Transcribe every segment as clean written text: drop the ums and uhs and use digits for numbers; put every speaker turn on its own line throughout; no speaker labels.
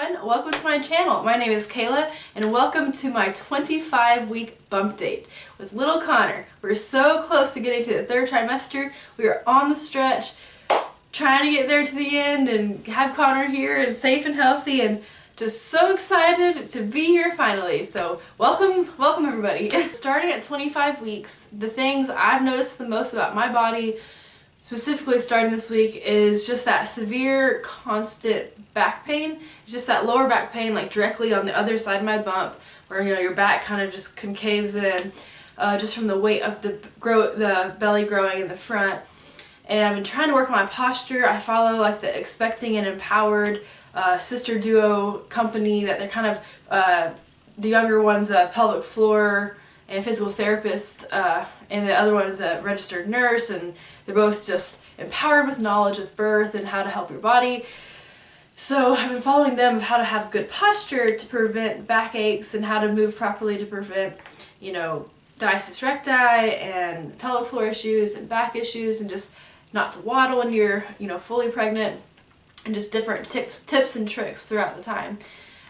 everyone, welcome to my channel. My name is Kayla and welcome to my 25-week bump date with little Connor. We're so close to getting to the third trimester. We are on the stretch, trying to get there to the end and have Connor here and safe and healthy and just so excited to be here finally. So welcome everybody. Starting at 25 weeks, the things I've noticed the most about my body, specifically starting this week, is just that severe constant back pain. It's just that lower back pain, like directly on the other side of my bump, where your back kind of just concaves in, just from the weight of the belly growing in the front. And I've been trying to work on my posture. I follow like the Expecting and Empowered sister duo company that they're kind of, the younger one's a pelvic floor and physical therapist, and the other one's a registered nurse, and they're both just empowered with knowledge of birth and how to help your body. So I've been following them of how to have good posture to prevent backaches and how to move properly to prevent, diastasis recti and pelvic floor issues and back issues, and just not to waddle when you're, fully pregnant, and just different tips and tricks throughout the time.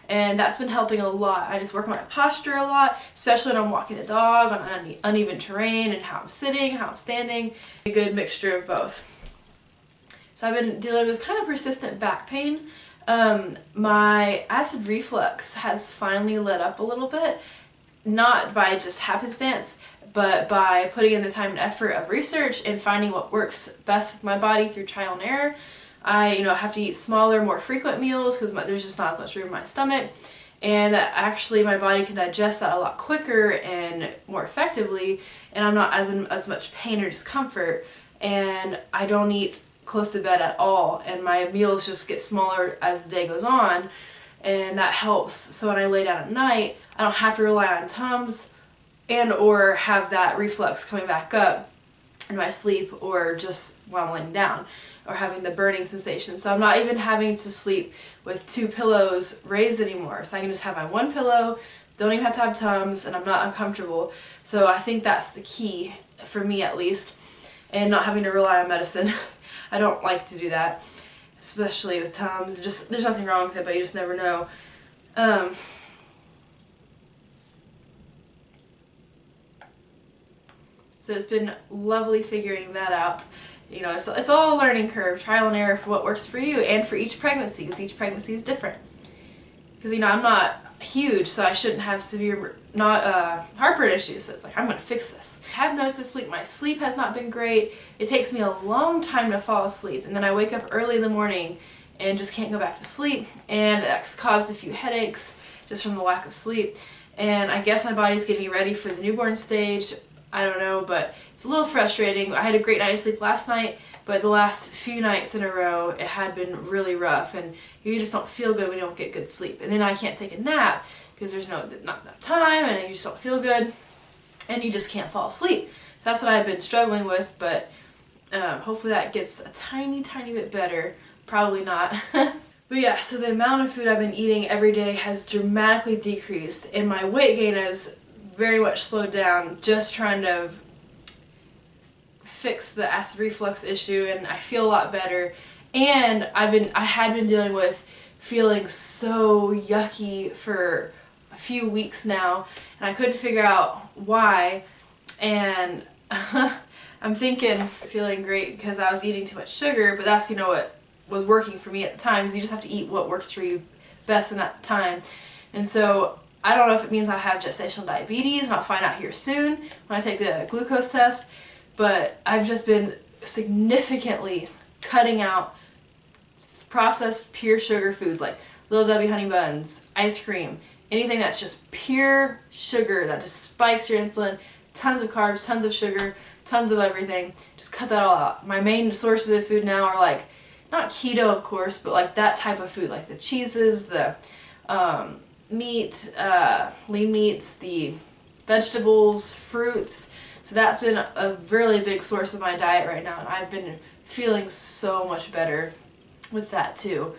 And that's been helping a lot. I just work on my posture a lot, especially when I'm walking the dog on uneven terrain, and how I'm sitting, how I'm standing. A good mixture of both. So I've been dealing with kind of persistent back pain. My acid reflux has finally let up a little bit, not by just happenstance, but by putting in the time and effort of research and finding what works best with my body through trial and error. I, have to eat smaller, more frequent meals because there's just not as much room in my stomach, and that actually my body can digest that a lot quicker and more effectively, and I'm not as much pain or discomfort, and I don't eat close to bed at all, and my meals just get smaller as the day goes on, and that helps. So when I lay down at night, I don't have to rely on Tums and or have that reflux coming back up in my sleep or just while I'm laying down, or having the burning sensation. So I'm not even having to sleep with two pillows raised anymore. So I can just have my one pillow, don't even have to have Tums, and I'm not uncomfortable. So I think that's the key, for me at least, and not having to rely on medicine. I don't like to do that, especially with Tums. Just, there's nothing wrong with it, but you just never know. So it's been lovely figuring that out. It's all a learning curve, trial and error for what works for you and for each pregnancy, because each pregnancy is different. Because, I'm not huge, so I shouldn't have severe heartburn issues, so it's like, I'm going to fix this. I have noticed this week my sleep has not been great. It takes me a long time to fall asleep, and then I wake up early in the morning and just can't go back to sleep, and it's caused a few headaches just from the lack of sleep. And I guess my body's getting me ready for the newborn stage. I don't know, but it's a little frustrating. I had a great night's sleep last night, but the last few nights in a row, it had been really rough, and you just don't feel good when you don't get good sleep. And then I can't take a nap because there's not enough time, and you just don't feel good, and you just can't fall asleep. So that's what I've been struggling with, but hopefully that gets a tiny bit better. Probably not. But yeah, so the amount of food I've been eating every day has dramatically decreased, and my weight gain has very much slowed down, just trying to fix the acid reflux issue, and I feel a lot better. And I had been dealing with feeling so yucky for a few weeks now, and I couldn't figure out why, and I'm thinking feeling great because I was eating too much sugar, but that's what was working for me at the time, because you just have to eat what works for you best in that time. And so I don't know if it means I have gestational diabetes, and I'll find out here soon when I take the glucose test, but I've just been significantly cutting out processed pure sugar foods like Little Debbie honey buns, ice cream, anything that's just pure sugar that just spikes your insulin, tons of carbs, tons of sugar, tons of everything. Just cut that all out. My main sources of food now are like, not keto of course, but like that type of food, like the cheeses, the meat, lean meats, the vegetables, fruits. So that's been a really big source of my diet right now, and I've been feeling so much better with that too,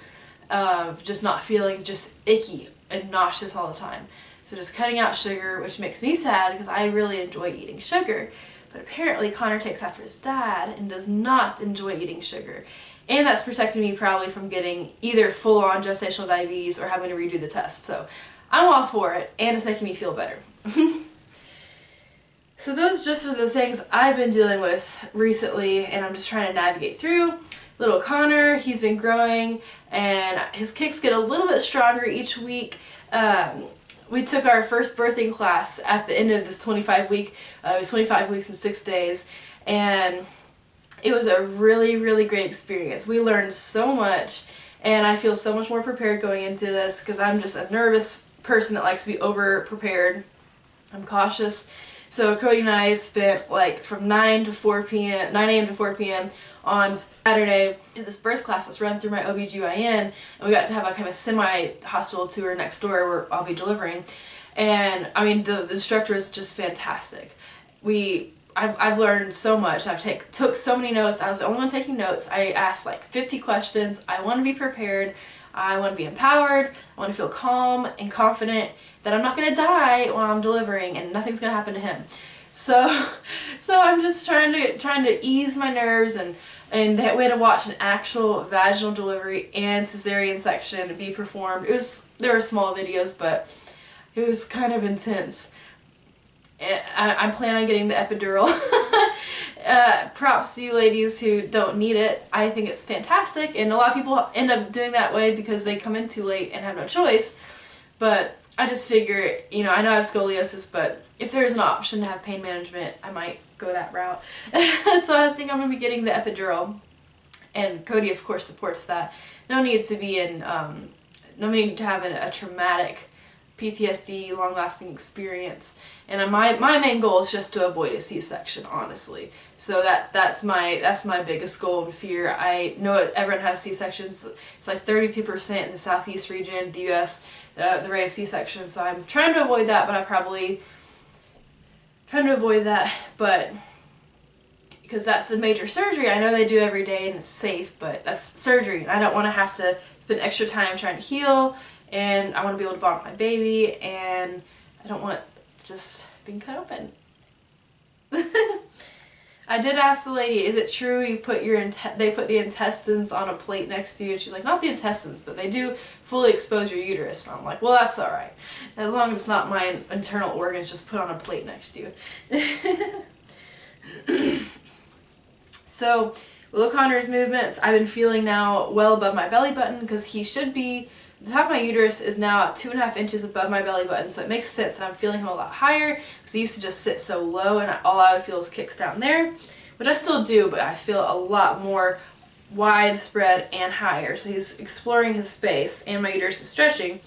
of just not feeling just icky and nauseous all the time. So just cutting out sugar, which makes me sad because I really enjoy eating sugar, but apparently Connor takes after his dad and does not enjoy eating sugar. and that's protecting me probably from getting either full-on gestational diabetes or having to redo the test. So I'm all for it, and it's making me feel better. So those just are the things I've been dealing with recently, and I'm just trying to navigate through. Little Connor, he's been growing, and his kicks get a little bit stronger each week. We took our first birthing class at the end of this 25-week, it was 25 weeks and 6 days, and it was a really, really great experience. We learned so much, and I feel so much more prepared going into this because I'm just a nervous person that likes to be over-prepared. I'm cautious. So Cody and I spent like from 9 a.m. to 4 p.m. on Saturday to this birth class that's run through my OBGYN, and we got to have a kind of semi-hospital tour next door where I'll be delivering. And I mean, the instructor is just fantastic. I've learned so much. Took so many notes. I was the only one taking notes. I asked like 50 questions. I want to be prepared. I want to be empowered. I want to feel calm and confident that I'm not going to die while I'm delivering and nothing's going to happen to him. So I'm just trying to ease my nerves, and we had to watch an actual vaginal delivery and cesarean section be performed. There were small videos, but it was kind of intense. I plan on getting the epidural. Props to you ladies who don't need it. I think it's fantastic, and a lot of people end up doing that way because they come in too late and have no choice. But I just figure, you know, I know I have scoliosis, but if there's an option to have pain management, I might go that route. So I think I'm going to be getting the epidural, and Cody of course supports that. No need to be no need to have a traumatic PTSD, long-lasting experience, and my main goal is just to avoid a C-section, honestly. So that's my biggest goal and fear. I know everyone has C-sections. It's like 32% in the southeast region, the U.S. The rate of C-section. So I'm trying to avoid that, but because that's a major surgery. I know they do every day and it's safe, but that's surgery, and I don't want to have to spend extra time trying to heal. And I want to be able to bond with my baby, and I don't want it just being cut open. I did ask the lady, is it true you put they put the intestines on a plate next to you? And she's like, not the intestines, but they do fully expose your uterus. And I'm like, well, that's alright. As long as it's not my internal organs just put on a plate next to you. So, with Connor's movements, I've been feeling now well above my belly button, because he should be. The top of my uterus is now 2.5 inches above my belly button, so it makes sense that I'm feeling him a lot higher, because he used to just sit so low and all I would feel is kicks down there, which I still do, but I feel a lot more widespread and higher. So he's exploring his space, and my uterus is stretching.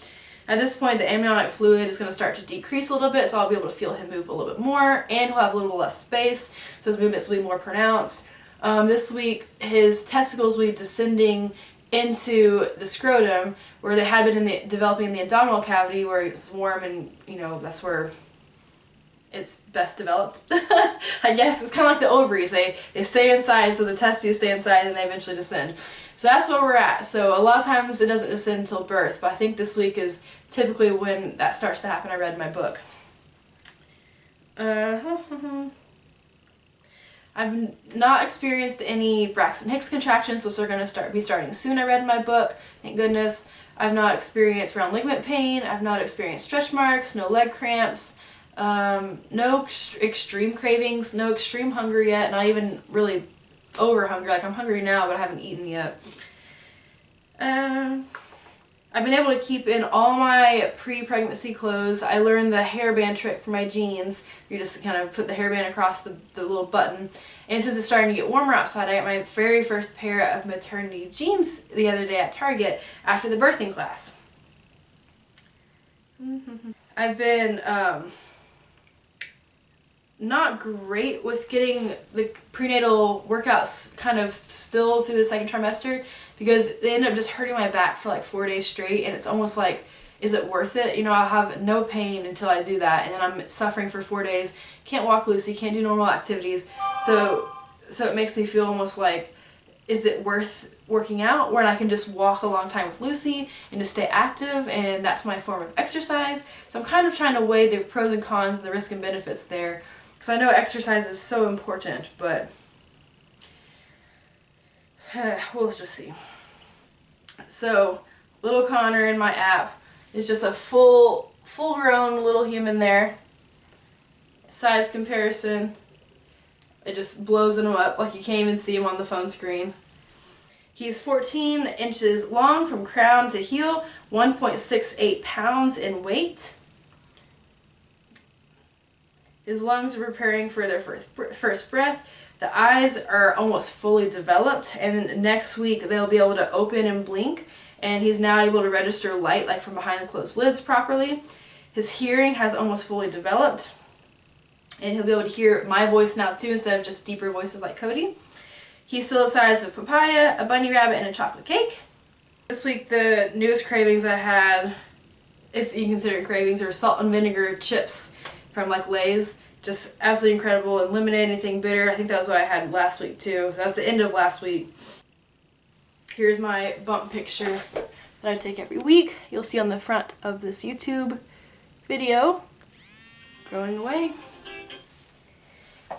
At this point, the amniotic fluid is going to start to decrease a little bit, so I'll be able to feel him move a little bit more, and he'll have a little less space, so his movements will be more pronounced. This week, his testicles will be descending into the scrotum, where they had been developing in the abdominal cavity, where it's warm and, you know, that's where it's best developed. I guess it's kind of like the ovaries. They stay inside, so the testes stay inside, and they eventually descend. So that's where we're at. So a lot of times it doesn't descend until birth, but I think this week is typically when that starts to happen. I read in my book. I've not experienced any Braxton Hicks contractions, which are going to be starting soon. I read in my book, thank goodness. I've not experienced round ligament pain. I've not experienced stretch marks, no leg cramps, no extreme cravings, no extreme hunger yet, not even really over hungry. Like, I'm hungry now, but I haven't eaten yet. I've been able to keep in all my pre-pregnancy clothes. I learned the hairband trick for my jeans. You just kind of put the hairband across the little button. And since it's starting to get warmer outside, I got my very first pair of maternity jeans the other day at Target after the birthing class. I've been not great with getting the prenatal workouts kind of still through the second trimester, because they end up just hurting my back for like 4 days straight, and it's almost like, is it worth it? You know, I'll have no pain until I do that, and then I'm suffering for 4 days, can't walk Lucy, can't do normal activities, so it makes me feel almost like, is it worth working out where I can just walk a long time with Lucy and just stay active, and that's my form of exercise. So I'm kind of trying to weigh the pros and cons, the risk and benefits there, because I know exercise is so important, but We'll just see. So, little Connor in my app is just a full-grown little human there. Size comparison, it just blows him up like you can't even see him on the phone screen. He's 14 inches long from crown to heel, 1.68 pounds in weight. His lungs are preparing for their first breath. The eyes are almost fully developed, and next week they'll be able to open and blink, and he's now able to register light like from behind the closed lids properly. His hearing has almost fully developed, and he'll be able to hear my voice now too instead of just deeper voices like Cody. He's still the size of a papaya, a bunny rabbit, and a chocolate cake. This week the newest cravings I had, if you consider it cravings, are salt and vinegar chips from like Lay's. Just absolutely incredible. Eliminate anything bitter. I think that was what I had last week too. So that's the end of last week. Here's my bump picture that I take every week. You'll see on the front of this YouTube video. Growing away.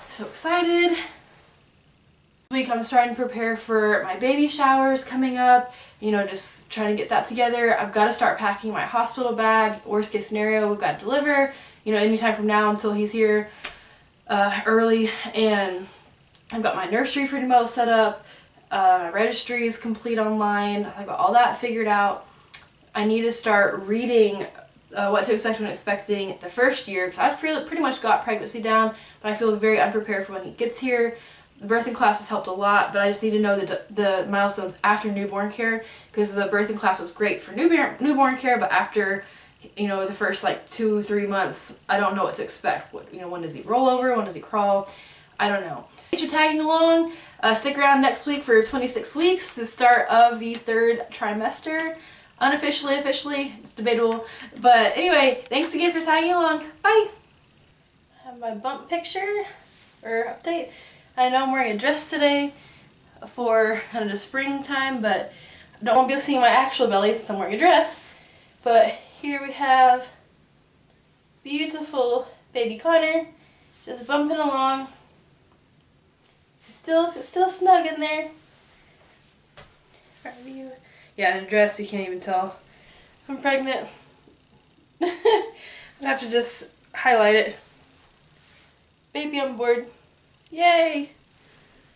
So excited. This week I'm starting to prepare for my baby showers coming up. You know, just trying to get that together. I've got to start packing my hospital bag. Worst case scenario, we've got to deliver, you know, anytime from now until he's here early. And I've got my nursery pretty well set up. My registry is complete online. I've got all that figured out. I need to start reading what to expect when expecting the first year, because I've pretty much got pregnancy down, but I feel very unprepared for when he gets here. The birthing class has helped a lot, but I just need to know the milestones after newborn care, because the birthing class was great for newborn care, but after, you know, the first like 2-3 months, I don't know what to expect. What, you know, when does he roll over? When does he crawl? I don't know. Thanks for tagging along. Stick around next week for 26 weeks, the start of the 3rd trimester. Unofficially, officially, it's debatable. But anyway, thanks again for tagging along. Bye! I have my bump picture, or update. I know I'm wearing a dress today for kind of the springtime, but I don't want to be seeing my actual belly since I'm wearing a dress. But here we have beautiful baby Connor, just bumping along. It's still snug in there. Yeah, in a dress you can't even tell I'm pregnant. I'd have to just highlight it. Baby on board. Yay!